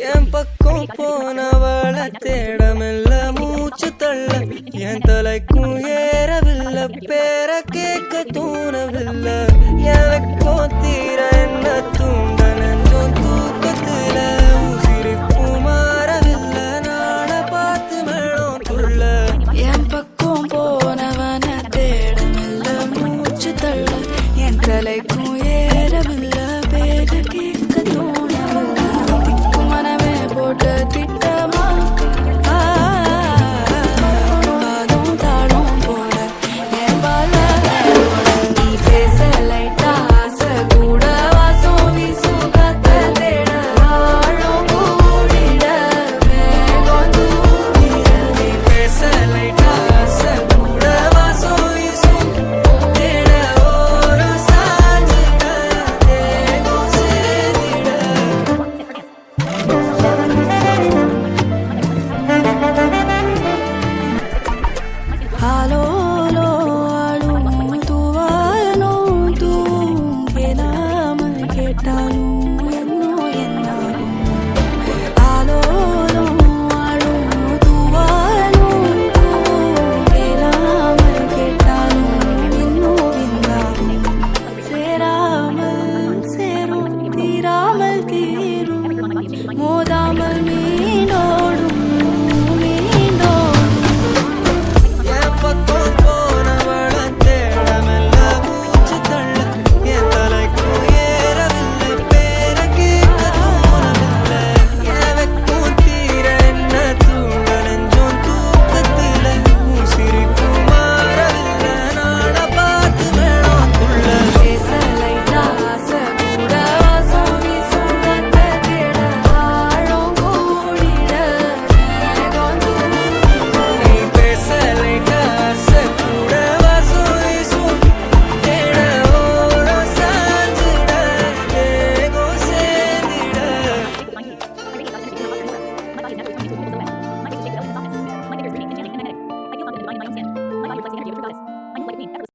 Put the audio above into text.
என் பக்கம் போனவள தேடமில்ல மூச்சு தள்ள என் தலைக்கும் ஏறவில்லை பேர கேட்க தோணவில்லை எனக்கோ தீர என்ன தூண்ட நெஞ்சோம் தூக்கத்துல உசிரிப்பு மாறவில்லை நாட பார்த்து மேலும் துள்ள என் பக்கம் போனவன தேடமில்ல மூச்சு தள்ள என் தலைக்கும் ஏறவில்லை பேர கேட்க தோணவில்லை திக்கும் மனமே போட்டு திட்டமா பாதம் தாழும் போல என் பால நீ பேச லைட்டா ஆசை கூட வாசம் வீசும் காத்த தேட ஆழம் கூடிட மேகம் தூக்கிட நீ பேச லைட்டா ஆசை கூட வாசம் வீசும் தேட ஒரு சாஞ்சிட தேகம் சேரிட ஆலோலோ ஆளும் தூவாயனும் தூங்கலாமல் கேட்டாலும் என்னோ என்னாகும் ஆலோலோ ஆளும் தூவாயனும் தூங்கலாமல் கேட்டாலும் என்னோ என்னாகும் சேராமல் சேரும் தீராமல் தீ